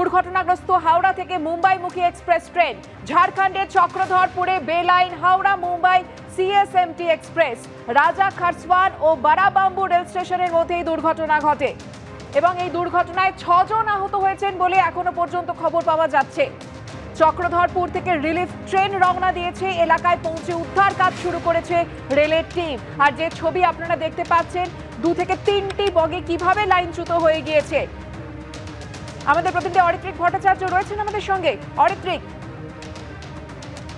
দুর্ঘটনাগ্রস্ত হাওড়া থেকে মুম্বাইমুখী express train. ঝাড়খণ্ডের চক্রধরপুরে বেলাইন Howrah Mumbai CSMT express রাজা খারসওয়ান ও বারাবাম্বু রেল স্টেশনের মধ্যে এই দুর্ঘটনা ঘটে এবং এই দুর্ঘটনায় 6 জন আহত হয়েছেন বলে এখনো পর্যন্ত খবর পাওয়া যাচ্ছে। চক্রধরপুর থেকে রিলিফ ট্রেন রওনা দিয়েছে, এলাকায় পৌঁছে উদ্ধার কাজ শুরু করেছে রেলের টিম। আর যে ছবি আপনারা দেখতে পাচ্ছেন, 2 থেকে 3টি বগি কিভাবে লাইনচ্যুত হয়ে গিয়েছে। আমাদের প্রতিনিধি অরিত্রিক ভট্টাচার্য রয়েছেন আমাদের সঙ্গে। অরিত্রিক,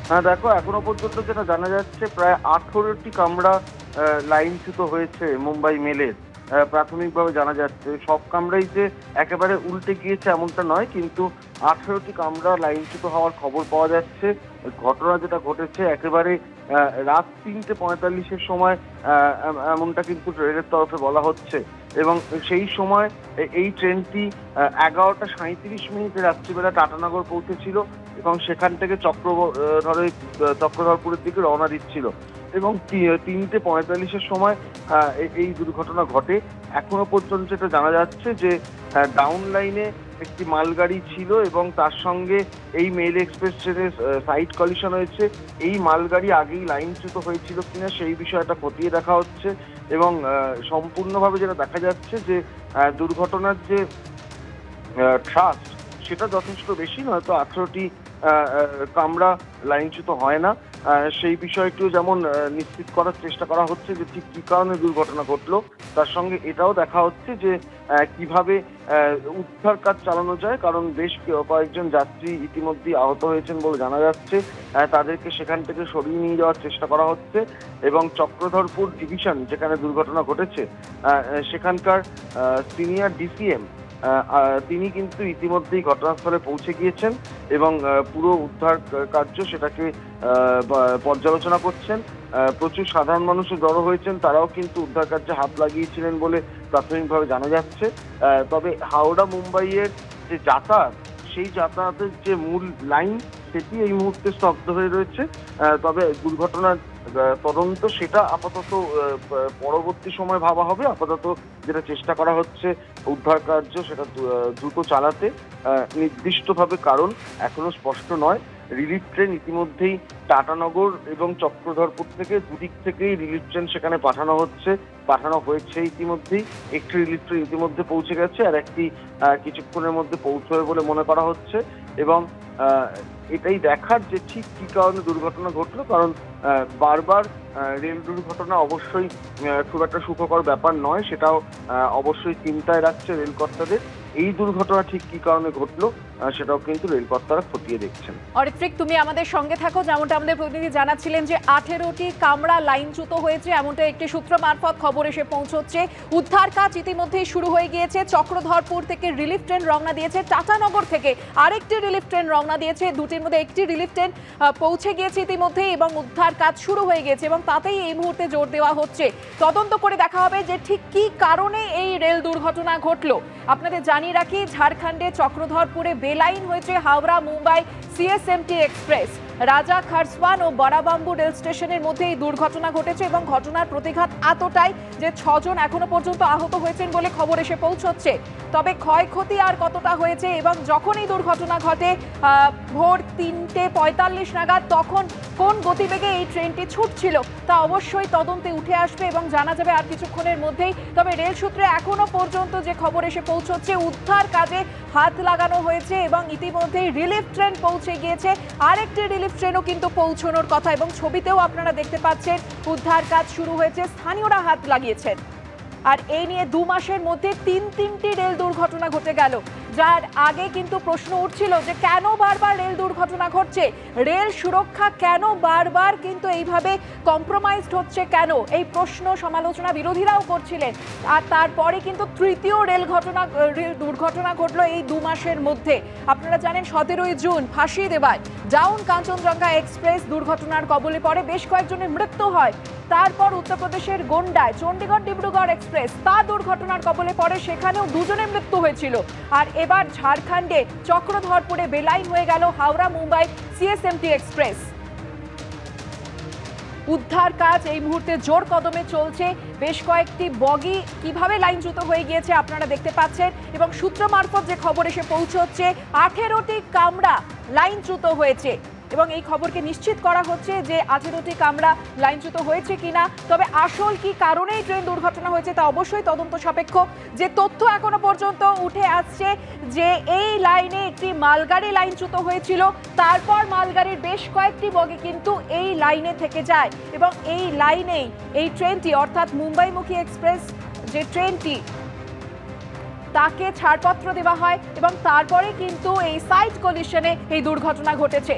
হ্যাঁ দেখো, এখনো পর্যন্ত যেটা জানা যাচ্ছে প্রায় 18টি কামরা লাইনচ্যুত হয়েছে মুম্বাই মেলের। প্রাথমিকভাবে জানা যাচ্ছে সব কামরাই যে একেবারে উল্টে গিয়েছে এমনটা নয়, কিন্তু 18টি কামরা লাইনচ্যুত হওয়ার খবর পাওয়া যাচ্ছে। ঘটনা যেটা ঘটেছে একেবারে রাত 3:45-এর সময় এমনটা কিন্তু রেলের তরফে বলা হচ্ছে। এবং সেই সময় এই ট্রেনটি 11টা 37 রাত্রিবেলা টাটানগর পৌঁছেছিল এবং সেখান থেকে চক্রধরপুরের দিকে রওনা দিচ্ছিল এবং 3:45-এর সময় এই দুর্ঘটনা ঘটে। এখনো পর্যন্ত যেটা জানা যাচ্ছে যে ডাউন লাইনে একটি মালগাড়ি ছিল এবং তার সঙ্গে এই মেল এক্সপ্রেস ট্রেনের সাইড কলিশন হয়েছে। এই মালগাড়ি আগেই লাইনচ্যুত হয়েছিল কিনা সেই বিষয়টা খতিয়ে দেখা হচ্ছে এবং সম্পূর্ণভাবে যেটা দেখা যাচ্ছে যে দুর্ঘটনার যে ট্রাস্ট সেটা যথেষ্ট বেশি, নয়তো 18টি কামরা লাইনচ্যুত হয় না। সেই বিষয়টিও যেমন নিশ্চিত করার চেষ্টা করা হচ্ছে যে ঠিক কী কারণে দুর্ঘটনা ঘটলো, তার সঙ্গে এটাও দেখা হচ্ছে যে কিভাবে উদ্ধার কাজ চালানো যায়, কারণ বেশ কয়েকজন যাত্রী ইতিমধ্যেই আহত হয়েছেন বলে জানা যাচ্ছে। তাদেরকে সেখান থেকে সরিয়ে নিয়ে যাওয়ার চেষ্টা করা হচ্ছে এবং চক্রধরপুর ডিভিশন যেখানে দুর্ঘটনা ঘটেছে সেখানকার সিনিয়র ডিসিএম তিনি কিন্তু ইতিমধ্যেই ঘটনাস্থলে পৌঁছে গিয়েছেন এবং পুরো উদ্ধার কার্য সেটাকে পর্যালোচনা করছেন। প্রচুর সাধারণ মানুষও জড়ো হয়েছেন, তারাও কিন্তু উদ্ধার কার্যে হাত লাগিয়েছিলেন বলে প্রাথমিকভাবে জানা যাচ্ছে। তবে হাওড়া মুম্বাইয়ের যে যাতায়াত, সেই যাতায়াতের যে মূল লাইন সেটি এই মুহূর্তে স্তব্ধ হয়ে রয়েছে। তবে দুর্ঘটনার তদন্ত সেটা আপাতত পরবর্তী সময় ভাবা হবে। আপাতত যেটা চেষ্টা করা হচ্ছে উদ্ধার কার্য সেটা দ্রুত চালাতে। নির্দিষ্টভাবে কারণ এখনো স্পষ্ট নয়। রিলিফ ট্রেন ইতিমধ্যেই টাটানগর এবং চক্রধরপুর থেকে দুদিক থেকেই রিলিফ ট্রেন সেখানে পাঠানো হয়েছে ইতিমধ্যেই। একটি রিলিফ ট্রেন ইতিমধ্যে পৌঁছে গেছে, আর একটি কিছুক্ষণের মধ্যে পৌঁছবে বলে মনে করা হচ্ছে। এবং এটাই দেখার যে ঠিক কী কারণে দুর্ঘটনা ঘটলো, কারণ বারবার রেল দুর্ঘটনা অবশ্যই খুব একটা সুখকর ব্যাপার নয়, সেটাও অবশ্যই চিন্তায় রাখছে রেলকর্তাদের। এই দুর্ঘটনা ঠিক কী কারণে ঘটলো সেটাও কিন্তু রেলকর্তারা খতিয়ে দেখছেন। অরিত্রিক, তুমি আমাদের সঙ্গে থাকো। যেমনটা আমাদের প্রতিনিধি জানাচ্ছিলেন যে 18টি কামরা লাইনচ্যুত হয়েছে, এমনটা একটি সূত্র মারফত খবর এসে পৌঁছচ্ছে। উদ্ধার কাজ ইতিমধ্যেই শুরু হয়ে গিয়েছে। চক্রধরপুর থেকে রিলিফ ট্রেন রওনা দিয়েছে, টাটানগর থেকে আরেকটি রিলিফ ট্রেন রওনা দিয়েছে। দুটির মধ্যে একটি রিলিফ ট্রেন পৌঁছে গিয়েছে ইতিমধ্যেই এবং উদ্ধার কাজ শুরু হয়ে গিয়েছে এবং তাতেই এই মুহূর্তে জোর দেওয়া হচ্ছে। তদন্ত করে দেখা হবে যে ঠিক কী কারণে এই রেল দুর্ঘটনা ঘটলো। আপনাদের জানিয়ে রাখি, ঝাড়খণ্ডে চক্রধরপুরে বেলাইন হয়েছে হাওড়া মুম্বাই সিএসএমটি এক্সপ্রেস। রাজা খারসওয়ান ও বারাবাম্বু রেল স্টেশনের মধ্যে এই দুর্ঘটনা ঘটেছে এবং ঘটনার প্রতিঘাত এতটাই যে 6 জন এখনো পর্যন্ত আহত হয়েছেন বলে খবর এসে পৌঁছচ্ছে। তবে ক্ষয়ক্ষতি আর কতটা হয়েছে এবং যখন এই দুর্ঘটনা ঘটে ভোর 3:45 নাগাদ, তখন কোন গতিবেগে এই ট্রেনটি ছুটছিল তা অবশ্যই তদন্তে উঠে আসবে এবং জানা যাবে আর কিছুক্ষণের মধ্যেই। তবে রেল সূত্রে এখনো পর্যন্ত যে খবর এসে পৌঁছচ্ছে, উদ্ধার কাজে হাত লাগানো হয়েছে এবং ইতিমধ্যেই রিলিফ ট্রেন পৌঁছে গিয়েছে। আরেকটি রিলিফ ট্রেনও কিন্তু পৌঁছানোর কথা এবং ছবিতেও আপনারা দেখতে পাচ্ছেন উদ্ধার কাজ শুরু হয়েছে, স্থানীয়রা হাত লাগিয়েছেন। আর এই নিয়ে 2 মাসের মধ্যে 3টি রেল দুর্ঘটনা ঘটে গেল, যার আগে কিন্তু প্রশ্ন উঠছিল যে কেন বারবার রেল দুর্ঘটনা ঘটছে, রেল সুরক্ষা কেন বারবার কিন্তু এইভাবে কম্প্রোমাইজড হচ্ছে কেন, এই প্রশ্ন সমালোচনা বিরোধীরাও করছিলেন। আর তারপরে কিন্তু 3য় রেল দুর্ঘটনা ঘটলো এই 2 মাসের মধ্যে। আপনারা জানেন 17ই জুন ফাঁসিদেবায় ডাউন কাঞ্চনজঙ্ঘা এক্সপ্রেস দুর্ঘটনার কবলে পড়ে, বেশ কয়েকজনের মৃত্যু হয়। তারপর উত্তরপ্রদেশের গোন্ডায় চণ্ডীগড় ডিব্রুগড় এক্সপ্রেস তার দুর্ঘটনার কবলে পড়ে, সেখানেও 2 জনের মৃত্যু হয়েছিল। আর এবার ঝাড়খণ্ডে চক্রধরপুরে বেলাইন হয়ে গেল হাওড়া মুম্বাই সিএসএমটি এক্সপ্রেস। উদ্ধার কাজ এই মুহূর্তে জোর কদমে চলছে। বেশ কয়েকটি বগি কিভাবে লাইনচ্যুত হয়ে গিয়েছে আপনারা দেখতে পাচ্ছেন, এবং সূত্র মারফত যে খবর এসে পৌঁছচ্ছে 18টি কামরা লাইনচ্যুত হয়েছে, এবং এই খবরকে নিশ্চিত করা হচ্ছে যে 18টি কামরা লাইনচ্যুত হয়েছে কিনা। তবে আসল কি কারণে এই ট্রেন দুর্ঘটনা হয়েছে তা অবশ্যই তদন্ত সাপেক্ষ। যে তথ্য এখনো পর্যন্ত উঠে আসছে যে এই লাইনে একটি মালগাড়ি লাইনচ্যুত হয়েছিল, তারপর মালগাড়ির বেশ কয়েকটি বগি কিন্তু এই লাইনে থেকে যায়, এবং এই লাইনেই এই ট্রেনটি অর্থাৎ মুম্বাইমুখী এক্সপ্রেস যে ট্রেনটি তাকে ছাড়পত্র দেওয়া হয়, এবং তারপরে কিন্তু এই সাইড কলিশনে এই দুর্ঘটনা ঘটেছে।